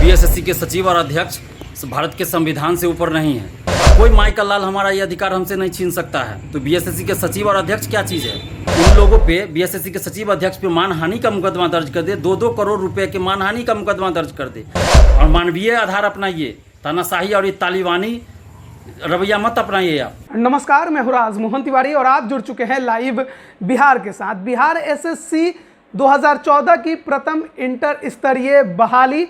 BSSC के सचिव और अध्यक्ष भारत के संविधान से ऊपर नहीं है। कोई माई का लाल हमारा ये अधिकार हमसे नहीं छीन सकता है। तो बीएसएससी के सचिव और अध्यक्ष क्या चीज़ है? उन लोगों पे बीएसएससी के सचिव अध्यक्ष पे मानहानि का मुकदमा दर्ज कर दे, 2-2 करोड़ रुपए के मानहानि का मुकदमा दर्ज कर दे और मानवीय आधार अपनाइए, तानाशाही और ये तालिबानी रवैया मत अपनाइए आप। नमस्कार, मैं हूं राजमोहन तिवारी और आप जुड़ चुके हैं लाइव बिहार के साथ। बिहार एसएससी 2014 की प्रथम इंटर स्तरीय बहाली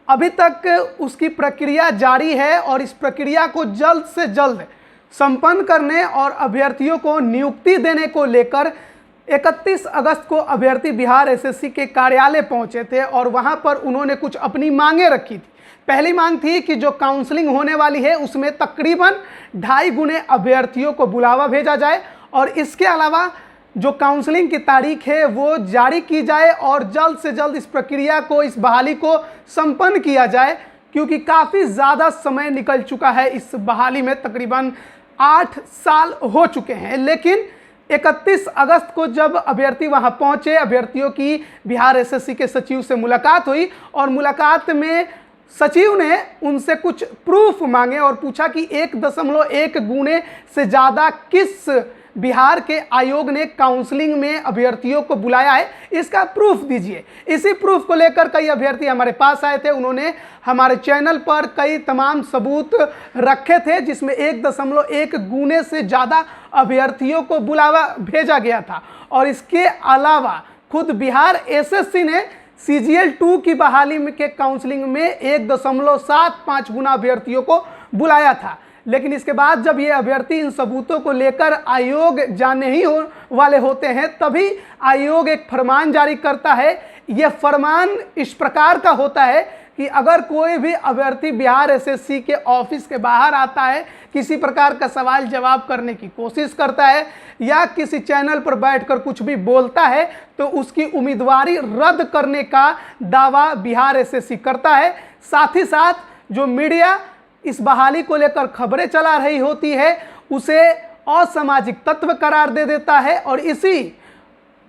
अभी तक उसकी प्रक्रिया जारी है और इस प्रक्रिया को जल्द से जल्द संपन्न करने और अभ्यर्थियों को नियुक्ति देने को लेकर 31 अगस्त को अभ्यर्थी बिहार एसएससी के कार्यालय पहुंचे थे और वहां पर उन्होंने कुछ अपनी मांगें रखी थी। पहली मांग थी कि जो काउंसलिंग होने वाली है उसमें तकरीबन 2.5 गुने अभ्यर्थियों को बुलावा भेजा जाए और इसके अलावा जो काउंसलिंग की तारीख है वो जारी की जाए और जल्द से जल्द इस प्रक्रिया को, इस बहाली को संपन्न किया जाए, क्योंकि काफ़ी ज़्यादा समय निकल चुका है। इस बहाली में तकरीबन 8 साल हो चुके हैं। लेकिन 31 अगस्त को जब अभ्यर्थी वहां पहुंचे, अभ्यर्थियों की बिहार एसएससी के सचिव से मुलाकात हुई और मुलाकात में सचिव ने उनसे कुछ प्रूफ मांगे और पूछा कि 1.1 गुने से ज़्यादा किस बिहार के आयोग ने काउंसलिंग में अभ्यर्थियों को बुलाया है, इसका प्रूफ दीजिए। इसी प्रूफ को लेकर कई अभ्यर्थी हमारे पास आए थे। उन्होंने हमारे चैनल पर कई तमाम सबूत रखे थे जिसमें 1.1 गुने से ज़्यादा अभ्यर्थियों को बुलावा भेजा गया था। और इसके अलावा खुद बिहार एसएससी ने CGL 2 की बहाली के काउंसलिंग में 1.75 गुना अभ्यर्थियों को बुलाया था। लेकिन इसके बाद जब ये अभ्यर्थी इन सबूतों को लेकर आयोग जाने ही वाले होते हैं, तभी आयोग एक फरमान जारी करता है। यह फरमान इस प्रकार का होता है कि अगर कोई भी अभ्यर्थी बिहार एसएससी के ऑफिस के बाहर आता है, किसी प्रकार का सवाल जवाब करने की कोशिश करता है या किसी चैनल पर बैठकर कुछ भी बोलता है, तो उसकी उम्मीदवारी रद्द करने का दावा बिहार एसएससी करता है। साथ ही साथ जो मीडिया इस बहाली को लेकर खबरें चला रही होती है उसे असामाजिक तत्व करार दे देता है। और इसी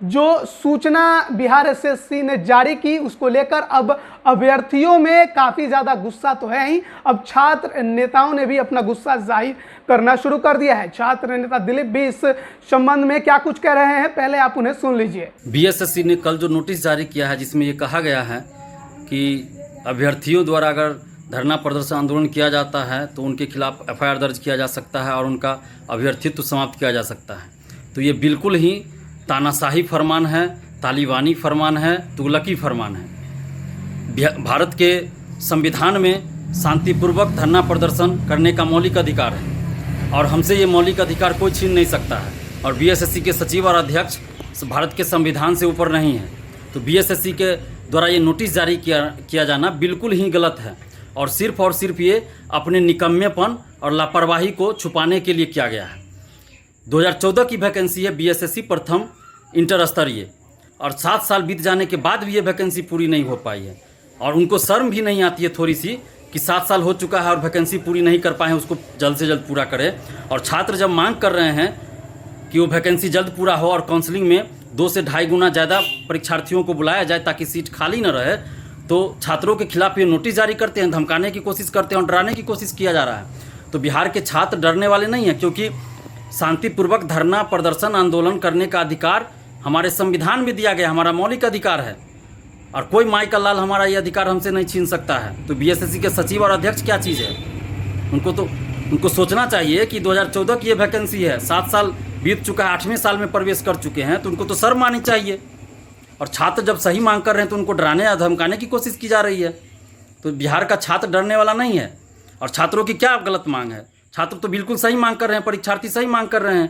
जो सूचना बिहार एसएससी ने जारी की उसको लेकर अब अभ्यर्थियों में काफ़ी ज़्यादा गुस्सा तो है ही, अब छात्र नेताओं ने भी अपना गुस्सा जाहिर करना शुरू कर दिया है। छात्र नेता दिलीप भी इस संबंध में क्या कुछ कह रहे हैं, पहले आप उन्हें सुन लीजिए। बीएसएससी ने कल जो नोटिस जारी किया है जिसमें ये कहा गया है कि अभ्यर्थियों द्वारा अगर धरना प्रदर्शन आंदोलन किया जाता है तो उनके खिलाफ FIR दर्ज किया जा सकता है और उनका अभ्यर्थित्व समाप्त किया जा सकता है। तो ये बिल्कुल ही तानाशाही फरमान है, तालिबानी फरमान है, तुगलकी फरमान है। भारत के संविधान में शांतिपूर्वक धरना प्रदर्शन करने का मौलिक अधिकार है और हमसे ये मौलिक अधिकार कोई छीन नहीं सकता है। और बीएसएससी के सचिव और अध्यक्ष भारत के संविधान से ऊपर नहीं है। तो बीएसएससी के द्वारा ये नोटिस जारी किया जाना बिल्कुल ही गलत है और सिर्फ ये अपने निकम्मेपन और लापरवाही को छुपाने के लिए किया गया है। 2014 की वैकेंसी है बीएसएससी प्रथम इंटर स्तरीय और 7 साल बीत जाने के बाद भी ये वैकेंसी पूरी नहीं हो पाई है और उनको शर्म भी नहीं आती है थोड़ी सी कि 7 साल हो चुका है और वैकेंसी पूरी नहीं कर पाए, उसको जल्द से जल्द पूरा करें। और छात्र जब मांग कर रहे हैं कि वो वैकेंसी जल्द पूरा हो और काउंसलिंग में 2 से 2.5 गुना ज़्यादा परीक्षार्थियों को बुलाया जाए ताकि सीट खाली न रहे, तो छात्रों के खिलाफ ये नोटिस जारी करते हैं, धमकाने की कोशिश करते हैं और डराने की कोशिश किया जा रहा है। तो बिहार के छात्र डरने वाले नहीं हैं, क्योंकि शांतिपूर्वक धरना प्रदर्शन आंदोलन करने का अधिकार हमारे संविधान में दिया गया, हमारा मौलिक अधिकार है और कोई माई का लाल हमारा ये अधिकार हमसे नहीं छीन सकता है। तो बीएसएससी के सचिव और अध्यक्ष क्या चीज़ है? उनको सोचना चाहिए कि 2014 की ये वैकेंसी है, 7 साल बीत चुका है, 8वें साल में प्रवेश कर चुके हैं, तो उनको तो शर्म आनी चाहिए। और छात्र जब सही मांग कर रहे हैं तो उनको डराने या धमकाने की कोशिश की जा रही है। तो बिहार का छात्र डरने वाला नहीं है। और छात्रों की क्या गलत मांग है? छात्र तो बिल्कुल सही मांग कर रहे हैं, परीक्षार्थी सही मांग कर रहे हैं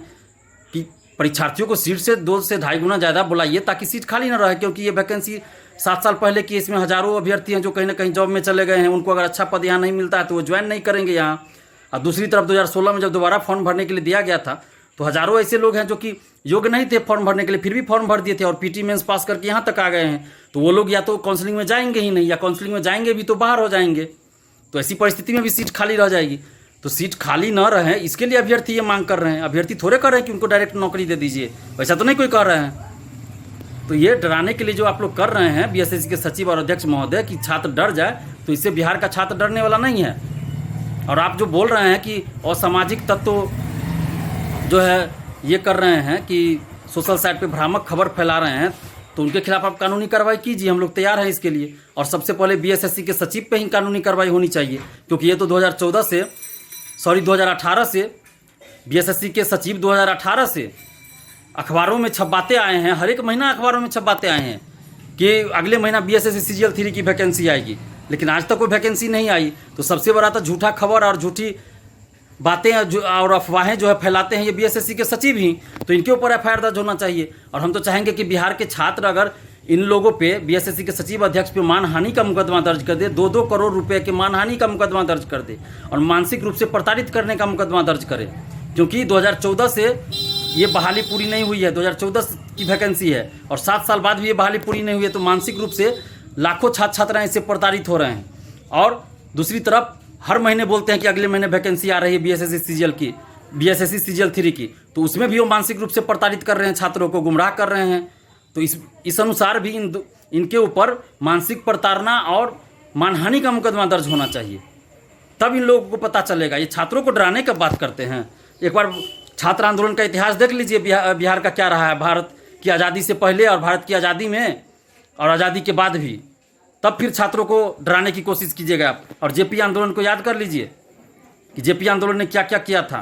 कि परीक्षार्थियों को सीट से 2 से 2.5 गुना ज़्यादा बुलाइए ताकि सीट खाली ना रहे, क्योंकि ये वैकेंसी 7 साल पहले की, इसमें हज़ारों अभ्यर्थी हैं जो कहीं ना कहीं जॉब में चले गए हैं। उनको अगर अच्छा पद यहाँ नहीं मिलता है तो वो ज्वाइन नहीं करेंगे यहाँ। और दूसरी तरफ 2016 में जब दोबारा फॉर्म भरने के लिए दिया गया था तो हज़ारों ऐसे लोग हैं जो कि योग्य नहीं थे फॉर्म भरने के लिए, फिर भी फॉर्म भर दिए थे और PT मेंस पास करके यहाँ तक आ गए हैं। तो वो लोग या तो काउंसलिंग में जाएंगे ही नहीं, या काउंसलिंग में जाएंगे भी तो बाहर हो जाएंगे। तो ऐसी परिस्थिति में भी सीट खाली रह जाएगी। तो सीट खाली न रहे इसके लिए अभ्यर्थी ये मांग कर रहे हैं। अभ्यर्थी थोड़े कर रहे हैं कि उनको डायरेक्ट नौकरी दे दीजिए, वैसा तो नहीं कोई कर रहे हैं। तो ये डराने के लिए जो आप लोग कर रहे हैं बीएसएससी के सचिव और अध्यक्ष महोदय कि छात्र डर जाए, तो इससे बिहार का छात्र डरने वाला नहीं है। और आप जो बोल रहे हैं कि असामाजिक तत्व जो है ये कर रहे हैं कि सोशल साइट पे भ्रामक खबर फैला रहे हैं, तो उनके खिलाफ आप कानूनी कार्रवाई कीजिए, हम लोग तैयार हैं इसके लिए। और सबसे पहले बीएसएससी के सचिव पे ही कानूनी कार्रवाई होनी चाहिए, क्योंकि ये तो 2018 से बीएसएससी के सचिव 2018 से अखबारों में छपाते आए हैं, हर एक महीना अखबारों में छपाते आए हैं कि अगले महीना बीएसएससी सीजीएल 3 की वैकेंसी आएगी, लेकिन आज तक कोई वैकेंसी नहीं आई। तो सबसे बड़ा तो झूठा खबर और झूठी बातें और अफवाहें जो है फैलाते हैं ये बीएसएससी के सचिव ही, तो इनके ऊपर एफआईआर दर्ज होना चाहिए। और हम तो चाहेंगे कि बिहार के छात्र अगर इन लोगों पे बीएसएससी के सचिव अध्यक्ष पे मानहानि का मुकदमा दर्ज कर दे, 2-2 करोड़ रुपए के मानहानि का मुकदमा दर्ज कर दे और मानसिक रूप से प्रताड़ित करने का मुकदमा दर्ज करे, क्योंकि 2014 से ये बहाली पूरी नहीं हुई है, 2014 की वैकेंसी है और 7 साल बाद भी ये बहाली पूरी नहीं हुई है। तो मानसिक रूप से लाखों छात्र छात्राएं इससे प्रताड़ित हो रहे हैं। और दूसरी तरफ हर महीने बोलते हैं कि अगले महीने वैकेंसी आ रही है बीएसएससी सीजीएल 3 की, तो उसमें भी वो मानसिक रूप से प्रताड़ित कर रहे हैं, छात्रों को गुमराह कर रहे हैं। तो इस अनुसार भी इनके ऊपर मानसिक प्रताड़ना और मानहानि का मुकदमा दर्ज होना चाहिए, तब इन लोगों को पता चलेगा। ये छात्रों को डराने का बात करते हैं। एक बार छात्र आंदोलन का इतिहास देख लीजिए, बिहार का क्या रहा है भारत की आज़ादी से पहले और भारत की आज़ादी में और आज़ादी के बाद भी, तब फिर छात्रों को डराने की कोशिश कीजिएगा आप। और जेपी आंदोलन को याद कर लीजिए कि जेपी आंदोलन ने क्या क्या किया था,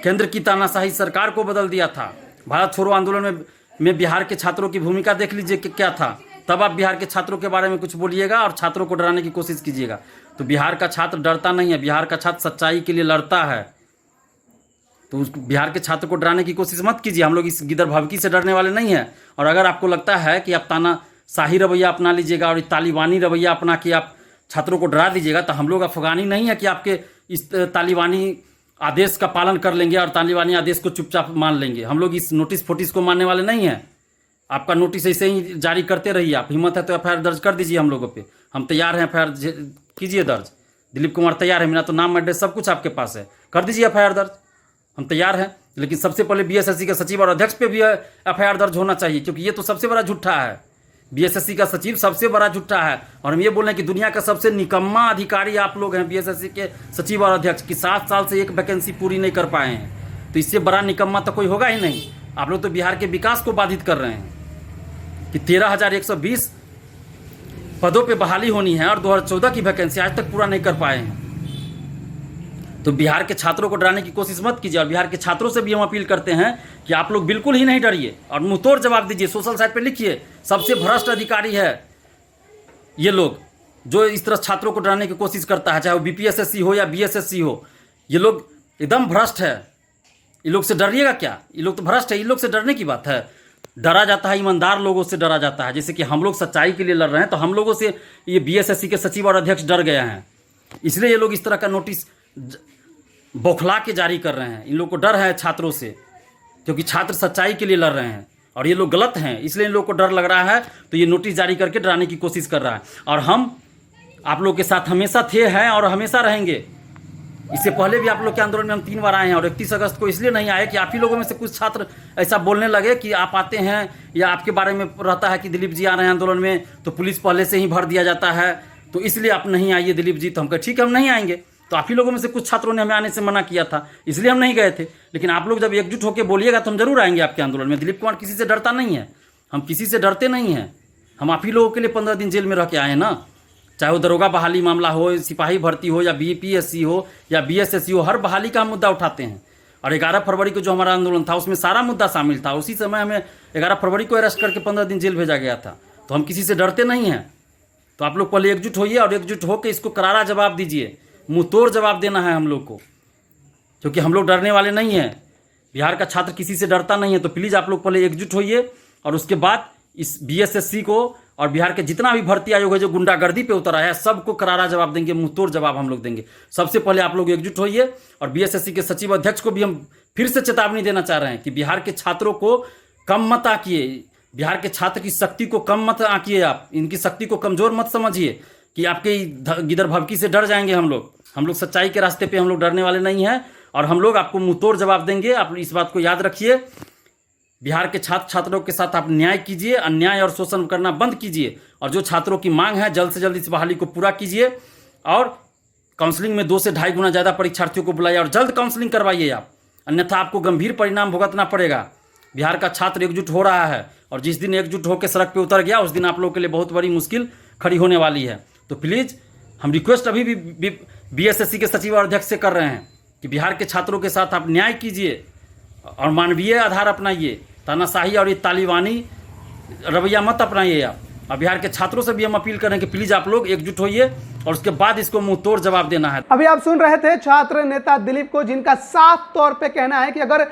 केंद्र की तानाशाही सरकार को बदल दिया था। भारत छोड़ो आंदोलन में बिहार के छात्रों की भूमिका देख लीजिए कि क्या था, तब आप बिहार के छात्रों के बारे में कुछ बोलिएगा और छात्रों को डराने की कोशिश कीजिएगा। तो बिहार का छात्र डरता नहीं है, बिहार का छात्र सच्चाई के लिए लड़ता है। तो उस बिहार के छात्र को डराने की कोशिश मत कीजिए, हम लोग इस गिदर भभकी से डरने वाले नहीं हैं। और अगर आपको लगता है कि आप तानाशाही रवैया अपना लीजिएगा और तालिबानी रवैया अपना कि आप छात्रों को डरा दीजिएगा, तो हम लोग अफगानी नहीं है कि आपके इस तालिबानी आदेश का पालन कर लेंगे और तालिबानी आदेश को चुपचाप मान लेंगे। हम लोग इस नोटिस फोटिस को मानने वाले नहीं हैं। आपका नोटिस ऐसे ही जारी करते रहिए, आप हिम्मत है तो एफआईआर दर्ज कर दीजिए हम लोगों पे, हम तैयार हैं, एफआईआर कीजिए दर्ज। दिलीप कुमार तैयार है, मेरा तो नाम एड्रेस सब कुछ आपके पास है, कर दीजिए एफआईआर दर्ज, हम तैयार हैं। लेकिन सबसे पहले बीएसएससी के सचिव और अध्यक्ष पे भी एफआईआर दर्ज होना चाहिए, क्योंकि ये तो सबसे बड़ा झूठा है। बीएसएससी का सचिव सबसे बड़ा झूठा है। और हम ये बोल रहे हैं कि दुनिया का सबसे निकम्मा अधिकारी आप लोग हैं, बीएसएससी के सचिव और अध्यक्ष की 7 साल से एक वैकेंसी पूरी नहीं कर पाए हैं। तो इससे बड़ा निकम्मा तो कोई होगा ही नहीं। आप लोग तो बिहार के विकास को बाधित कर रहे हैं कि 13,120 पदों पे बहाली होनी है और 2014 की वैकेंसी आज तक पूरा नहीं कर पाए हैं। तो बिहार के छात्रों को डराने की कोशिश मत कीजिए। और बिहार के छात्रों से भी हम अपील करते हैं कि आप लोग बिल्कुल ही नहीं डरिए और मुंहतोड़ जवाब दीजिए। सोशल साइट पे लिखिए, सबसे भ्रष्ट अधिकारी है ये लोग जो इस तरह छात्रों को डराने की कोशिश करता है, चाहे वो बीपीएसएससी हो या बीएसएससी हो, ये लोग एकदम भ्रष्ट है। ये लोग से डरिएगा क्या, ये लोग तो भ्रष्ट है, ये लोग से डरने की बात है। डरा जाता है ईमानदार लोगों से, डरा जाता है। जैसे कि हम लोग सच्चाई के लिए लड़ रहे हैं, तो हम लोगों से ये बीएसएससी के सचिव और अध्यक्ष डर गए हैं, इसलिए ये लोग इस तरह का नोटिस बौखला के जारी कर रहे हैं। इन लोग को डर है छात्रों से, क्योंकि छात्र सच्चाई के लिए लड़ रहे हैं और ये लोग गलत हैं, इसलिए इन लोग को डर लग रहा है। तो ये नोटिस जारी करके डराने की कोशिश कर रहा है। और हम आप लोग के साथ हमेशा थे, हैं और हमेशा रहेंगे। इससे पहले भी आप लोग के आंदोलन में हम 3 बार आए हैं और 31 अगस्त को इसलिए नहीं आए कि आप ही लोगों में से कुछ छात्र ऐसा बोलने लगे कि आप आते हैं या आपके बारे में रहता है कि दिलीप जी आ रहे हैं आंदोलन में, तो पुलिस पहले से ही भर दिया जाता है, तो इसलिए आप नहीं आइए दिलीप जी। तो हम कहे ठीक है, हम नहीं आएंगे। तो आप ही लोगों में से कुछ छात्रों ने हमें आने से मना किया था, इसलिए हम नहीं गए थे। लेकिन आप लोग जब एकजुट होकर बोलिएगा तो हम जरूर आएंगे आपके आंदोलन में। दिलीप कुमार किसी से डरता नहीं है, हम किसी से डरते नहीं हैं। हम आप ही लोगों के लिए 15 दिन जेल में रह के आए ना, चाहे वो दरोगा बहाली मामला हो, सिपाही भर्ती हो या बीपीएससी हो या बीएसएससी हो, हर बहाली का हम मुद्दा उठाते हैं। और 11 फरवरी को जो हमारा आंदोलन था उसमें सारा मुद्दा शामिल था। उसी समय हमें 11 फरवरी को अरेस्ट करके 15 दिन जेल भेजा गया था। तो हम किसी से डरते नहीं हैं। तो आप लोग पहले एकजुट होइए और एकजुट होकर इसको करारा जवाब दीजिए, मुँह तोड़ जवाब देना है हम लोग को, क्योंकि हम लोग डरने वाले नहीं हैं। बिहार का छात्र किसी से डरता नहीं है। तो प्लीज़ आप लोग पहले एकजुट होइए और उसके बाद इस बीएसएससी को और बिहार के जितना भी भर्ती आयोग है जो गुंडागर्दी पे उतर आया है, सबको करारा जवाब देंगे, मुंहतोड़ जवाब हम लोग देंगे। सबसे पहले आप लोग एकजुट होइए। और बीएसएससी के सचिव अध्यक्ष को भी हम फिर से चेतावनी देना चाह रहे हैं कि बिहार के छात्रों को कम मत आंकिए, बिहार के छात्र की शक्ति को कम मत आंकिए, आप इनकी शक्ति को कमजोर मत समझिए कि आपके गिदर भभकी से डर जाएंगे हम लोग सच्चाई के रास्ते पे हम लोग डरने वाले नहीं हैं और हम लोग आपको मुंहतोड़ जवाब देंगे। आप इस बात को याद रखिए। बिहार के छात्र छात्रों के साथ आप न्याय कीजिए, अन्याय और शोषण करना बंद कीजिए, और जो छात्रों की मांग है जल्द से जल्द इस बहाली को पूरा कीजिए, और काउंसलिंग में 2 से 2.5 गुना ज़्यादा परीक्षार्थियों को बुलाइए और जल्द काउंसलिंग करवाइए आप, अन्यथा आपको गंभीर परिणाम भुगतना पड़ेगा। बिहार का छात्र एकजुट हो रहा है, और जिस दिन एकजुट होकर सड़क पे उतर गया उस दिन आप लोगों के लिए बहुत बड़ी मुश्किल खड़ी होने वाली है। तो प्लीज़ हम रिक्वेस्ट अभी भी BSSC के सचिव और अध्यक्ष से कर रहे हैं कि बिहार के छात्रों के साथ आप न्याय कीजिए और मानवीय आधार अपनाइए, तानाशाही और ये तालिबानी रवैया मत अपनाइए आप। और बिहार के छात्रों से भी हम अपील करें कि प्लीज़ आप लोग एकजुट होइए और उसके बाद इसको मुंह तोड़ जवाब देना है। अभी आप सुन रहे थे छात्र नेता दिलीप को, जिनका साफ तौर पे कहना है कि अगर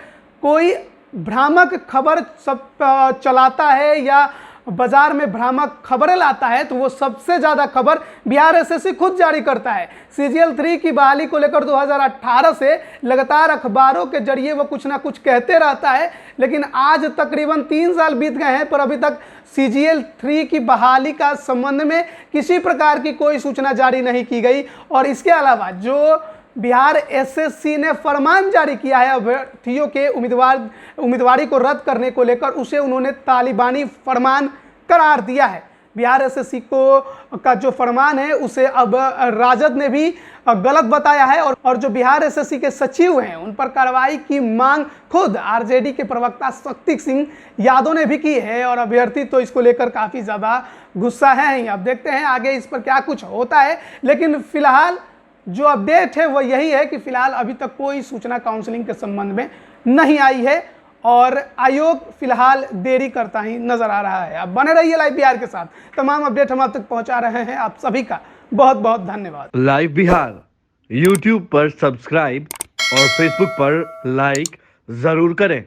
कोई भ्रामक खबर सब चलाता है या बाजार में भ्रामक खबरें लाता है तो वो सबसे ज़्यादा खबर बिहार SSC खुद जारी करता है। CGL 3 की बहाली को लेकर 2018 से लगातार अखबारों के जरिए वो कुछ ना कुछ कहते रहता है, लेकिन आज तकरीबन 3 साल बीत गए हैं पर अभी तक CGL 3 की बहाली का संबंध में किसी प्रकार की कोई सूचना जारी नहीं की गई। और इसके अलावा जो बिहार SSC ने फरमान जारी किया है अभ्यर्थियों के उम्मीदवारी को रद्द करने को लेकर, उसे उन्होंने तालिबानी फरमान करार दिया है। बिहार SSC का जो फरमान है उसे अब राजद ने भी गलत बताया है, और जो बिहार SSC के सचिव हैं उन पर कार्रवाई की मांग खुद RJD के प्रवक्ता शक्ति सिंह यादव ने भी की है। और अभ्यर्थी तो इसको लेकर काफ़ी ज़्यादा गुस्सा है। अब देखते हैं आगे इस पर क्या कुछ होता है, लेकिन फिलहाल जो अपडेट है वो यही है कि फिलहाल अभी तक कोई सूचना काउंसलिंग के संबंध में नहीं आई है और आयोग फिलहाल देरी करता ही नजर आ रहा है। आप बने रहिए लाइव बिहार के साथ, तमाम अपडेट हम आप तक पहुंचा रहे हैं। आप सभी का बहुत बहुत धन्यवाद। लाइव बिहार YouTube पर सब्सक्राइब और Facebook पर लाइक जरूर करें।